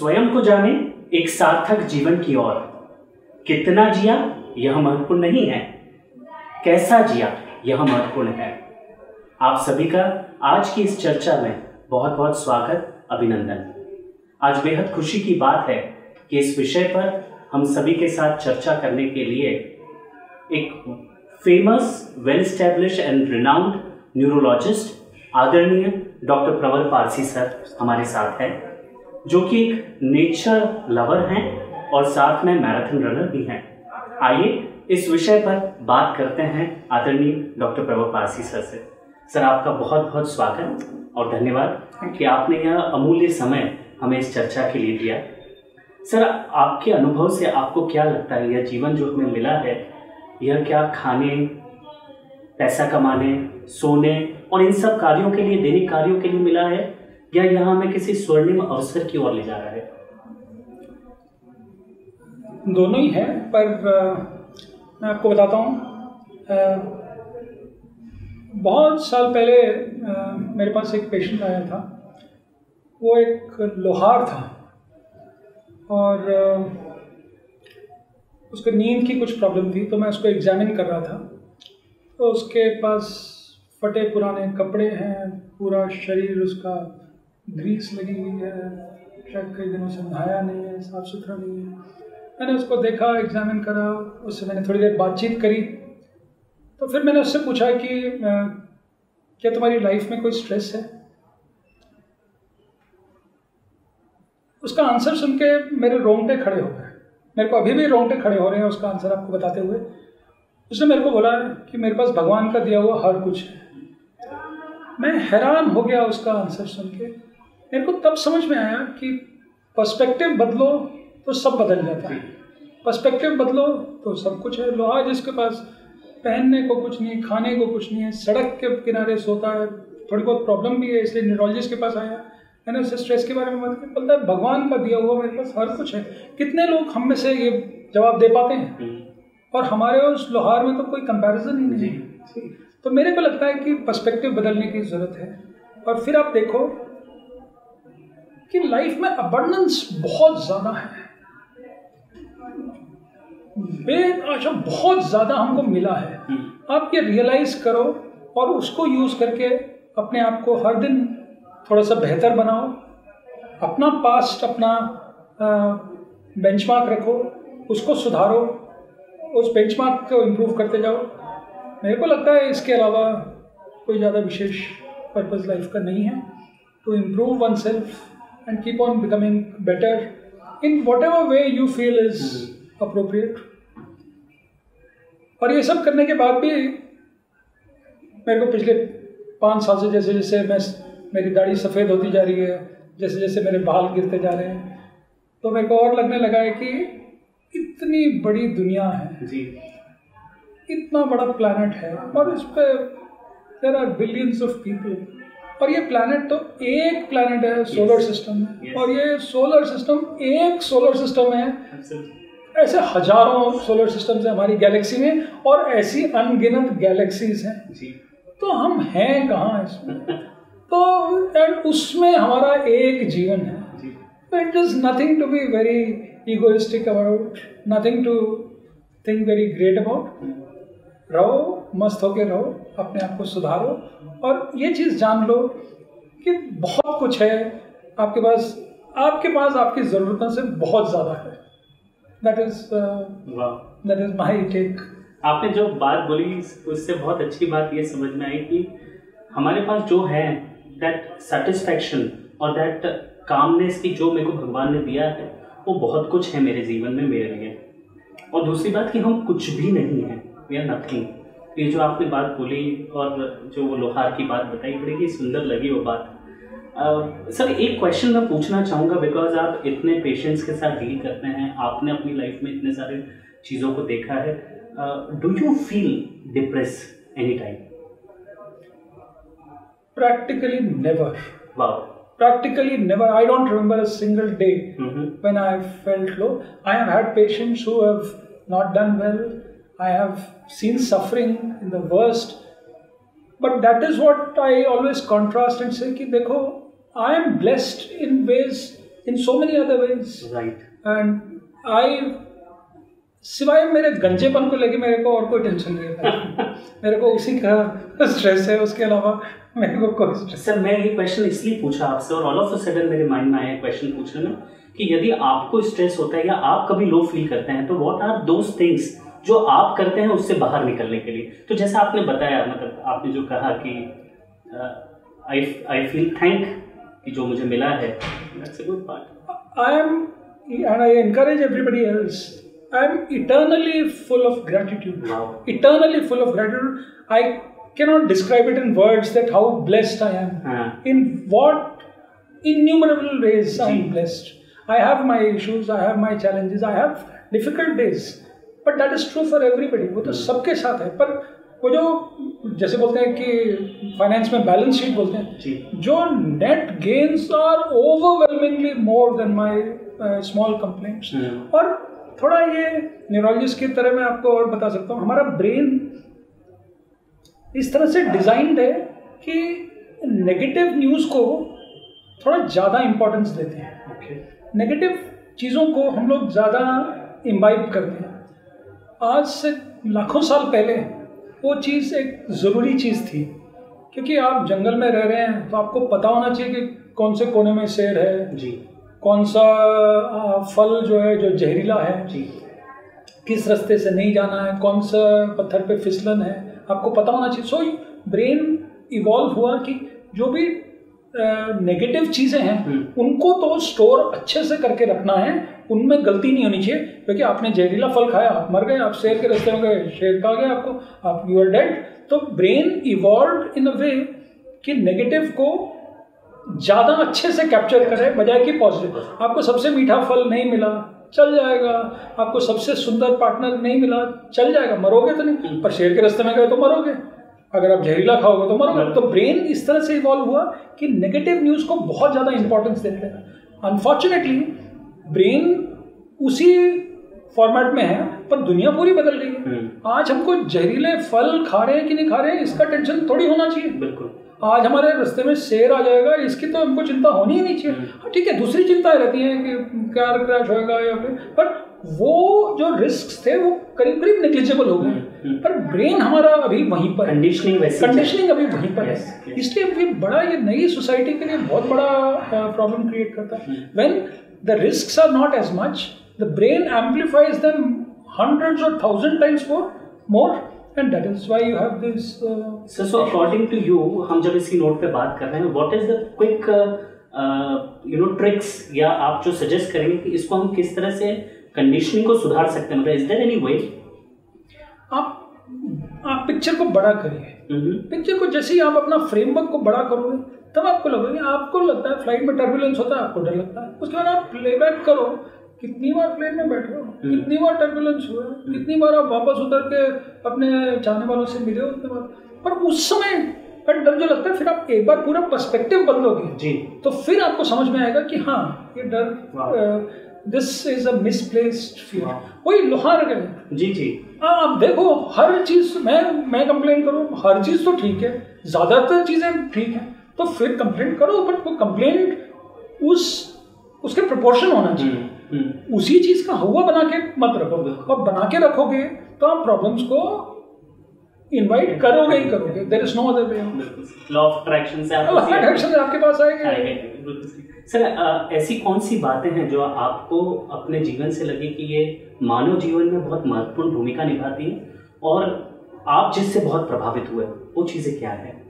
स्वयं को जाने एक सार्थक जीवन की ओर। कितना जिया यह महत्वपूर्ण नहीं है, कैसा जिया यह महत्वपूर्ण है। आप सभी का आज की इस चर्चा में बहुत बहुत स्वागत, अभिनंदन। आज बेहद खुशी की बात है कि इस विषय पर हम सभी के साथ चर्चा करने के लिए एक famous, well established and renowned neurologist आदरणीय डॉक्टर प्रवर पारसी सर हमारे साथ हैं, जो कि एक नेचर लवर हैं और साथ में मैराथन रनर भी हैं। आइए इस विषय पर बात करते हैं आदरणीय डॉक्टर प्रवर पारसी सर से। सर, आपका बहुत बहुत स्वागत और धन्यवाद कि आपने यह अमूल्य समय हमें इस चर्चा के लिए दिया। सर, आपके अनुभव से आपको क्या लगता है, यह जीवन जो हमें मिला है, यह क्या खाने, पैसा कमाने, सोने और इन सब कार्यों के लिए, दैनिक कार्यों के लिए मिला है, या यह हमें किसी स्वर्णिम अवसर की ओर ले जा रहा है? दोनों ही है, पर मैं आपको बताता हूँ। बहुत साल पहले मेरे पास एक पेशेंट आया था। वो एक लोहार था और उसको नींद की कुछ प्रॉब्लम थी, तो मैं उसको एग्जामिन कर रहा था। तो उसके पास फटे पुराने कपड़े हैं, पूरा शरीर उसका ग्रीस लगी हुई है, शायद कई दिनों से नहाया नहीं है, साफ सुथरा नहीं है। मैंने उसको देखा, एग्जामिन करा, उससे मैंने थोड़ी देर बातचीत करी। तो फिर मैंने उससे पूछा कि क्या तुम्हारी लाइफ में कोई स्ट्रेस है? उसका आंसर सुन के मेरे रोंगटे खड़े हो गए। मेरे को अभी भी रोंगटे खड़े हो रहे हैं उसका आंसर आपको बताते हुए। उसने मेरे को बोला कि मेरे पास भगवान का दिया हुआ हर कुछ है। मैं हैरान हो गया उसका आंसर सुन के। मेरे को तब समझ में आया कि पर्सपेक्टिव बदलो तो सब बदल जाता है। पर्सपेक्टिव बदलो तो सब कुछ है। लोहा जिसके पास पहनने को कुछ नहीं, खाने को कुछ नहीं है, सड़क के किनारे सोता है, थोड़ी बहुत प्रॉब्लम भी है, इसलिए न्यूरोलॉजिस्ट के पास आया। मैंने उससे स्ट्रेस के बारे में बात की, बोलता है भगवान का दिया हुआ मेरे पास हर कुछ है। कितने लोग हम में से ये जवाब दे पाते हैं? और हमारे उस लोहार में तो कोई कंपैरिजन ही नहीं है। तो मेरे को लगता है कि पर्सपेक्टिव बदलने की ज़रूरत है। और फिर आप देखो कि लाइफ में अबंडेंस बहुत ज़्यादा है, बेआशा बहुत ज़्यादा हमको मिला है। आप ये रियलाइज करो और उसको यूज़ करके अपने आप को हर दिन थोड़ा सा बेहतर बनाओ। अपना पास्ट, अपना बेंचमार्क रखो, उसको सुधारो, उस बेंचमार्क को इम्प्रूव करते जाओ। मेरे को लगता है इसके अलावा कोई ज़्यादा विशेष पर्पस लाइफ का नहीं है। To improve oneself and keep on becoming better in whatever way you feel is appropriate. और ये सब करने के बाद भी मेरे को पिछले 5 साल से जैसे जैसे मेरी दाढ़ी सफ़ेद होती जा रही है, जैसे जैसे मेरे बाल गिरते जा रहे हैं, तो मेरे को और लगने लगा है कि इतनी बड़ी दुनिया है जी, इतना बड़ा प्लैनेट है और इस पे there are billions of people. और ये प्लैनेट तो एक प्लैनेट है सोलर सिस्टम में, और ये सोलर सिस्टम एक सोलर सिस्टम है। ऐसे हजारों सोलर सिस्टम्स हैं हमारी गैलेक्सी में, और ऐसी अनगिनत गैलेक्सीज हैं जी। तो हम हैं कहाँ इसमें? तो एंड उसमें हमारा एक जीवन है। It is nothing to be very egoistic about, nothing to think very great about. रहो, मस्त होके रहो, अपने आप को सुधारो और ये चीज़ जान लो कि बहुत कुछ है आपके पास आपकी ज़रूरतों से बहुत ज़्यादा है। That is my take. आपने जो बात बोली उससे बहुत अच्छी बात ये समझ में आई कि हमारे पास जो है दैट सेटिस्फैक्शन और दैट कामनेस की जो मेरे को भगवान ने दिया है, वो बहुत कुछ है मेरे जीवन में, मेरे लिए। और दूसरी बात कि हम कुछ भी नहीं हैं, वी आर नथिंग। ये जो आपने बात बोली और जो वो लोहार की बात बताई, बड़ी ही सुंदर लगी वो बात। सर, एक क्वेश्चन मैं पूछना चाहूँगा, बिकॉज आप इतने पेशेंट्स के साथ डील करते हैं, आपने अपनी लाइफ में इतने सारे चीज़ों को देखा है। Do you feel depress any time? Practically never. Wow. Practically never. I don't remember a single day when I felt low. I have had patients who have not done well. I have seen suffering in the worst. But that is what I always contrast and say कि देखो, I am blessed in ways in so many other ways. Right. And सिवाय मेरे गंजेपन को लेके मेरे को और कोई टेंशन नहीं है। मेरे को उसी का स्ट्रेस है, उसके अलावा मेरे को कोई स्ट्रेस। सर मैं ये क्वेश्चन इसलिए पूछा आपसे और ऑल ऑफ अ सडन मेरे माइंड में आया क्वेश्चन पूछने में कि यदि आपको स्ट्रेस होता है या आप कभी लो फील करते हैं तो व्हाट आर दोज थिंग्स जो आप करते हैं उससे बाहर निकलने के लिए। तो जैसा आपने बताया, मतलब आपने जो कहा कि आई फील थैंक कि जो मुझे मिला है, that's a good part. I am and I encourage everybody else, I am eternally full of gratitude. Wow. Eternally full of gratitude. I cannot describe it in words that how blessed I am. In what innumerable ways I am blessed. I have my issues, I have my challenges, I have difficult days. But that is true for everybody. वो तो सबके साथ है। पर वो जो जैसे बोलते हैं कि फाइनेंस में बैलेंस शीट बोलते हैं, जो net gains are overwhelmingly more than my small complaints. और थोड़ा ये न्यूरोलॉजिस्ट की तरह मैं आपको और बता सकता हूँ, हमारा ब्रेन इस तरह से डिजाइंड है कि नेगेटिव न्यूज़ को थोड़ा ज़्यादा इम्पोर्टेंस देते हैं। नेगेटिव चीज़ों को हम लोग ज़्यादा इम्बाइब करते हैं। आज से लाखों साल पहले वो चीज़ एक ज़रूरी चीज़ थी, क्योंकि आप जंगल में रह रहे हैं तो आपको पता होना चाहिए कि कौन से कोने में शेर है जी, कौन सा फल जो है जो जहरीला है जी, किस रास्ते से नहीं जाना है, कौन सा पत्थर पे फिसलन है, आपको पता होना चाहिए। सो ब्रेन इवॉल्व हुआ कि जो भी नेगेटिव चीज़ें हैं उनको तो स्टोर अच्छे से करके रखना है, उनमें गलती नहीं होनी चाहिए। क्योंकि आपने जहरीला फल खाया, आप मर गए, आप शेर के रास्ते में गए, शेर खा गया आपको, आप यू आर डेड। तो ब्रेन इवॉल्व इन अ वे कि नेगेटिव को ज़्यादा अच्छे से कैप्चर करे बजाय कि पॉजिटिव। आपको सबसे मीठा फल नहीं मिला, चल जाएगा। आपको सबसे सुंदर पार्टनर नहीं मिला, चल जाएगा, मरोगे तो नहीं। पर शेर के रास्ते में गए तो मरोगे, अगर आप जहरीला खाओगे तो मरोगे। तो ब्रेन इस तरह से इवॉल्व हुआ कि नेगेटिव न्यूज़ को बहुत ज़्यादा इंपॉर्टेंस देते हैं। अनफॉर्चुनेटली ब्रेन उसी फॉर्मेट में है, पर दुनिया पूरी बदल गई है। आज हमको जहरीले फल खा रहे हैं कि नहीं खा रहे हैं इसका टेंशन थोड़ी होना चाहिए। बिल्कुल, आज हमारे रास्ते में शेर आ जाएगा इसकी तो हमको चिंता होनी ही नहीं चाहिए। हाँ ठीक है, दूसरी चिंताएं रहती हैं कि कार क्रैश होएगा या फिर, पर वो जो रिस्क थे वो करीब करीब नेग्लिजिबल हो गए। पर ब्रेन हमारा अभी वहीं पर, कंडीशनिंग अभी वहीं पर है। इसलिए अभी बड़ा ये नई सोसाइटी के लिए बहुत बड़ा प्रॉब्लम क्रिएट करता है। When the risks are not as much, the brain amplifies them hundreds or 1,000 times more. And that is why you have this. So according to you, हम जब इसी नोट पे बात कर रहे हैं, what is the quick tricks या आप जो सजेस्ट करेंगे कि इसको हम किस तरह से कंडीशनिंग को सुधार सकते हैं? मतलब is there any way? आप पिक्चर को बड़ा करिए। पिक्चर को जैसे ही आप अपना फ्रेमवर्क को बड़ा करोगे तब आपको लगेगा, आपको लगता है फ्लाइट में टर्बुलेंस होता है, आपको डर लगता है। उसके बाद आप प्लेबैक करो, कितनी बार प्लेन में बैठे हो, कितनी बार टर्बुलेंस हुआ, कितनी बार आप वापस उतर के अपने चाहने वालों से मिले हो, उतने बार। पर उस समय का डर जो लगता है, फिर आप एक बार पूरा पर्सपेक्टिव बदलोगे जी, तो फिर आपको समझ में आएगा कि हाँ ये डर, this is a misplaced fear. वही लोहार गए जी जी। आप देखो हर चीज मैं कंप्लेन करूँ, हर चीज तो ठीक है, ज्यादातर चीजें ठीक है, तो फिर कंप्लेंट करो, बट वो कंप्लेंट उसके प्रोपोर्शन होना चाहिए। उसी चीज का हुआ बना के मत रखोगे, और बना के रखोगे तो आप प्रॉब्लम्स को इनवाइट करोगे ही करोगे। There is no other way. Law of attraction से आपके पास आएंगे। सर ऐसी कौन सी बातें हैं जो आपको अपने जीवन से लगे कि ये मानव जीवन में बहुत महत्वपूर्ण भूमिका निभाती है और आप जिससे बहुत प्रभावित हुए, वो चीजें क्या है?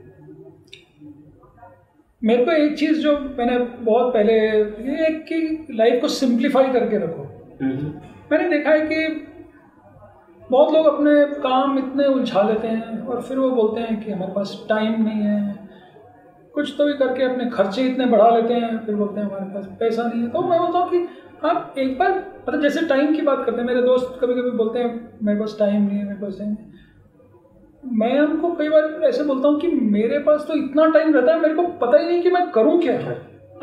मेरे को एक चीज़ जो मैंने बहुत पहले, ये एक कि लाइफ को सिंप्लीफाई करके रखो। मैंने देखा है कि बहुत लोग अपने काम इतने उलझा लेते हैं और फिर वो बोलते हैं कि हमारे पास टाइम नहीं है, कुछ तो भी करके अपने खर्चे इतने बढ़ा लेते हैं, फिर बोलते हैं हमारे पास पैसा नहीं है। तो मैं बोलता हूँ कि आप एक बार, मतलब जैसे टाइम की बात करते हैं, मेरे दोस्त कभी कभी बोलते हैं मेरे पास टाइम नहीं है, मेरे पास टाइम नहीं है। मैं उनको कई बार ऐसे बोलता हूँ कि मेरे पास तो इतना टाइम रहता है, मेरे को पता ही नहीं कि मैं करूँ क्या।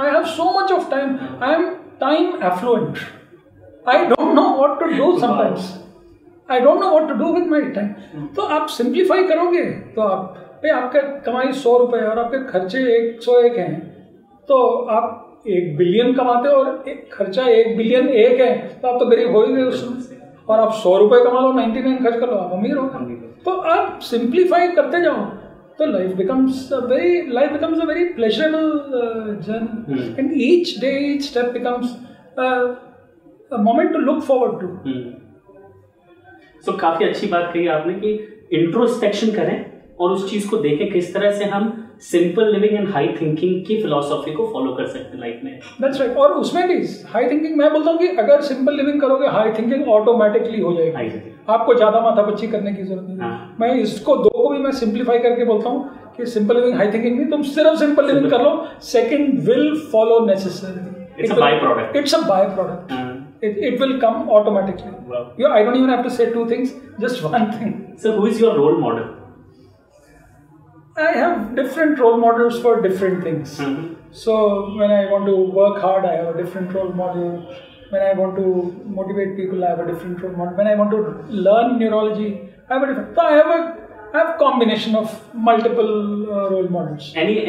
I have so much of time, I am time affluent, I don't know what to do sometimes, I don't know what to do with my time. तो आप सिंप्लीफाई करोगे तो आप भाई आपका कमाई 100 रुपये और आपके खर्चे 101 हैं, तो आप 1 बिलियन कमाते हो और एक खर्चा 1 बिलियन एक है, तो आप तो गरीब हो ही गए उस समय। और आप 100 रुपये कमा लो, 99 खर्च कर लो, आप अमीर हो। तो आप सिंप्लीफाई करते जाओ, तो life becomes a very pleasurable journey, and each day each step becomes a moment to look forward to. So काफी अच्छी बात कही आपने कि इंट्रोस्पेक्शन करें और उस चीज को देखें किस तरह से हम simple living and high thinking की फिलॉसफी को फॉलो कर सकते हैं लाइफ में। That's right. और उसमें भी हाई थिंकिंग, मैं बोलता हूँ कि अगर सिंपल लिविंग करोगे, हाई थिंकिंग ऑटोमेटिकली हो जाएगी, आपको ज्यादा माथापच्ची करने की जरूरत नहीं। मैं इसको दो को भी मैं सिंप्लीफाई करके बोलता हूँ कि सिंपल लिविंग, हाई थिंकिंग नहीं, तुम सिर्फ सिंपल लिविंग कर लो, second will follow necessary. It's a by product. It's a by product. It will come automatically. Wow. I don't even have to say two things, just one thing. So who is your role model? I have different role models for different things. So when I want to work hard, I have a different role model. When I want to motivate people, I have a different role model. When I want to learn neurology, I have a different. So I have combination of multiple role models. Any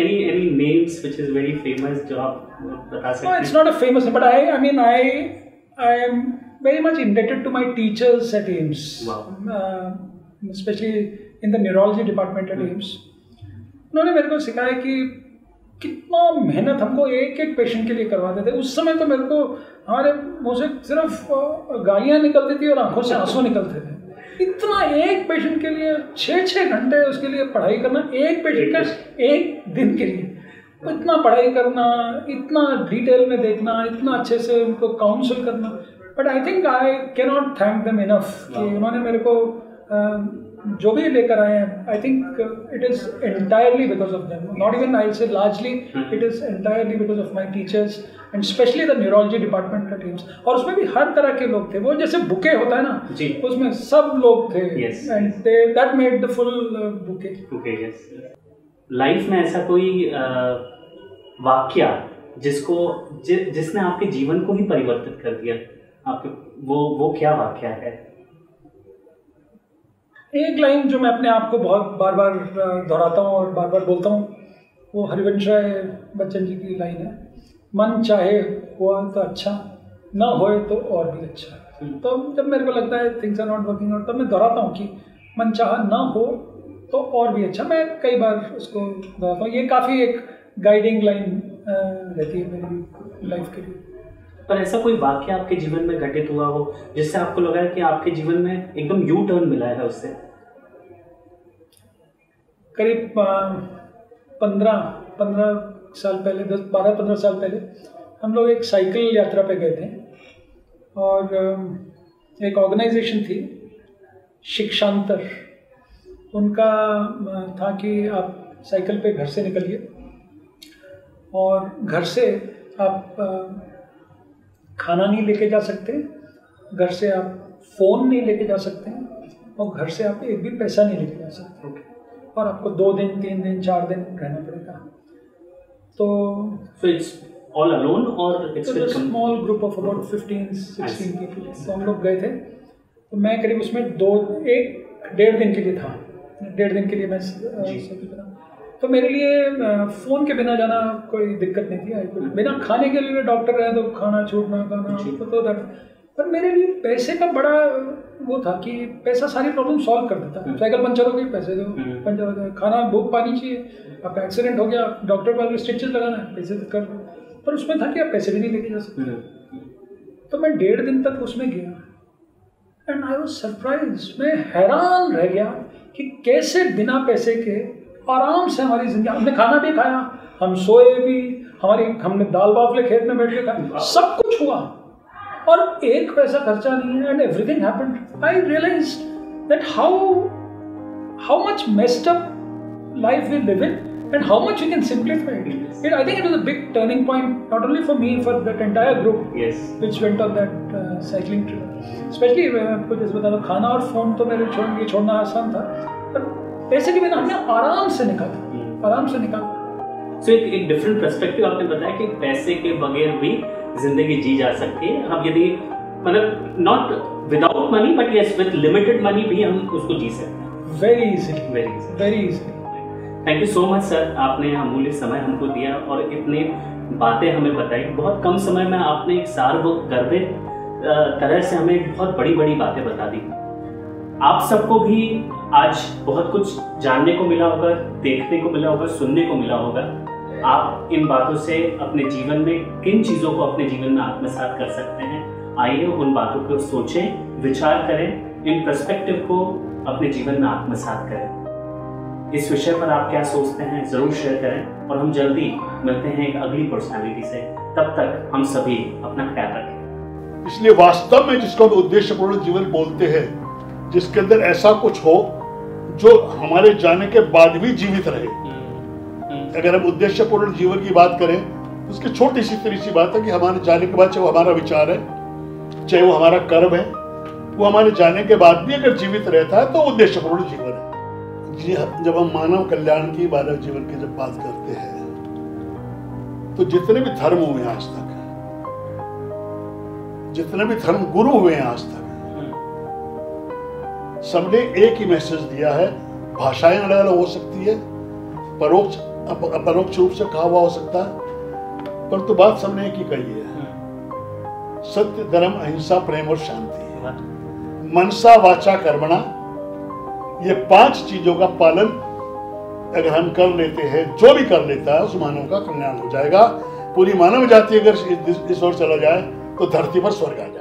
names which is very famous जो आप बता सकते हैं? No, it's not a famous name, but I am very much indebted to my teachers at AIIMS. Wow. Especially in the neurology department at AIIMS. उन्होंने मेरे को सिखाया कि कितना मेहनत हमको एक एक पेशेंट के लिए करवाते थे। उस समय तो मेरे को हमारे मुँह से सिर्फ गालियाँ निकलती थी और आंखों से आंसू निकलते थे। इतना एक पेशेंट के लिए 6-6 घंटे उसके लिए पढ़ाई करना, एक पेशेंट का एक दिन के लिए इतना पढ़ाई करना, इतना डिटेल में देखना, इतना अच्छे से उनको काउंसिल करना। But I think I can not thank them enough कि उन्होंने मेरे को जो भी लेकर आए हैं। I think it is entirely because of them, not even I say largely, it is entirely because of my teachers and specially the neurology department का टीम्स। और उसमें भी हर तरह के लोग थे, वो जैसे बुके होता है ना, उसमें सब लोग थे, and that made the full bouquet. Life में ऐसा कोई वाक्या जिसने आपके जीवन को ही परिवर्तित कर दिया, आपके वो क्या वाक्या है? एक लाइन जो मैं अपने आप को बहुत बार बार दोहराता हूँ और बार बार बोलता हूँ, वो हरिवंश राय बच्चन जी की लाइन है, मन चाहे हुआ तो अच्छा, ना होए तो और भी अच्छा। तो जब मेरे को लगता है things are not working out, तब मैं दोहराता हूँ कि मन चाहा ना हो तो और भी अच्छा। मैं कई बार उसको दोहराता हूँ, ये काफ़ी एक गाइडिंग लाइन रहती है मेरी लाइफ के लिए। पर ऐसा कोई वाक्य आपके जीवन में घटित हुआ हो जिससे आपको लगा है कि आपके जीवन में एकदम यू टर्न मिला है उससे? करीब 15 साल पहले, 12-15 साल पहले हम लोग एक साइकिल यात्रा पे गए थे और एक ऑर्गेनाइजेशन थी शिक्षांतर, उनका था कि आप साइकिल पे घर से निकलिए और घर से आप खाना नहीं लेके जा सकते, घर से आप फ़ोन नहीं लेके जा सकते और घर से आप एक भी पैसा नहीं लेके जा सकते। और आपको 2 दिन 3 दिन 4 दिन रहना पड़ेगा। तो इट्स ऑल अलोन और it's a small group of about 15-16 people. तो हम लोग गए थे, तो मैं करीब उसमें 1.5 दिन के लिए था। 1.5 दिन के लिए मैं तो मेरे लिए फ़ोन के बिना जाना कोई दिक्कत नहीं थी। बिना खाने के लिए डॉक्टर रहे तो खाना छूटना खाना तो पर मेरे लिए पैसे का बड़ा वो था कि पैसा सारी प्रॉब्लम सॉल्व कर देता। साइकिल पंचर हो गई, पैसे दो, पंचर हो गया, खाना भूख पानी चाहिए, आपका एक्सीडेंट हो गया, डॉक्टर को स्टिचेस लगाना है, पैसे कर। पर उसमें था कि आप पैसे भी नहीं लेके जा सकते। तो मैं 1.5 दिन तक उसमें गया एंड आई वाज सरप्राइज। मैं हैरान रह गया कि कैसे बिना पैसे के आराम से हमारी जिंदगी, हमने खाना भी खाया, हम सोए भी, हमने दाल बाफले खेत में बैठ के खाया, सब कुछ हुआ और एक पैसा खर्चा नहीं है and everything happened. I realised that how much messed up life we live in and how much we can simplify it. I think it was a big turning point, not only for me, for that entire group which went on that cycling trip. Especially मैं आपको जैसे बता दूँ, खाना और phone तो मेरे छोड़ना आसान था, पर पैसे के बिना हमने आराम से निकाला। So एक डिफरेंट पर्सपेक्टिव आपने बताया कि पैसे के बगैर भी जिंदगी जी जा सकती है। हम यदि मतलब not without money but yes with limited money भी हम उसको जी सकते हैं very easily. Thank you so much sir, आपने अमूल्य समय हमको दिया और इतने बातें हमें बताई। बहुत कम समय में आपने एक सार्वगर्भित तरह से हमें बहुत बड़ी बड़ी बातें बता दी। आप सबको भी आज बहुत कुछ जानने को मिला होगा, देखने को मिला होगा, सुनने को मिला होगा। आप इन बातों से अपने जीवन में किन चीज़ों को अपने जीवन में आत्मसात कर सकते हैं, आइए उन बातों को सोचें, विचार करें, इन पर्सपेक्टिव को अपने जीवन में आत्मसात करें। इस विषय पर आप क्या सोचते हैं ज़रूर शेयर करें और हम जल्दी मिलते हैं एक अगली पर्सनालिटी से। तब तक हम सभी अपना ख्याल रखें। इसलिए वास्तव में जिसको हम उद्देश्यपूर्ण जीवन बोलते हैं, जिसके अंदर ऐसा कुछ हो जो हमारे जाने के बाद भी जीवित रहे। अगर हम उद्देश्यपूर्ण जीवन की बात करें तो उसकी छोटी सी बात है कि हमारे जाने के बाद चाहे वो हमारा विचार है, चाहे वो हमारा कर्म है, वो हमारे जाने के बाद भी अगर जीवित रहता है तो उद्देश्यपूर्ण जीवन है। जी, जब हम मानव कल्याण की, मानव जीवन की जब बात करते हैं तो जितने भी धर्म हुए आज तक, जितने भी धर्म गुरु हुए हैं आज तक, सबने एक ही मैसेज दिया है। भाषाएं अलग अलग हो सकती है, अपरोक्ष रूप से कहा हुआ हो सकता है, परंतु बात सबने एक ही कही है, सत्य, धर्म, अहिंसा, प्रेम और शांति। मनसा वाचा कर्मणा, ये 5 चीजों का पालन अगर हम कर लेते हैं, जो भी कर लेता है उस मानव का कल्याण हो जाएगा। पूरी मानव जाति अगर इस ओर चला जाए तो धरती पर स्वर्ग आ जाए।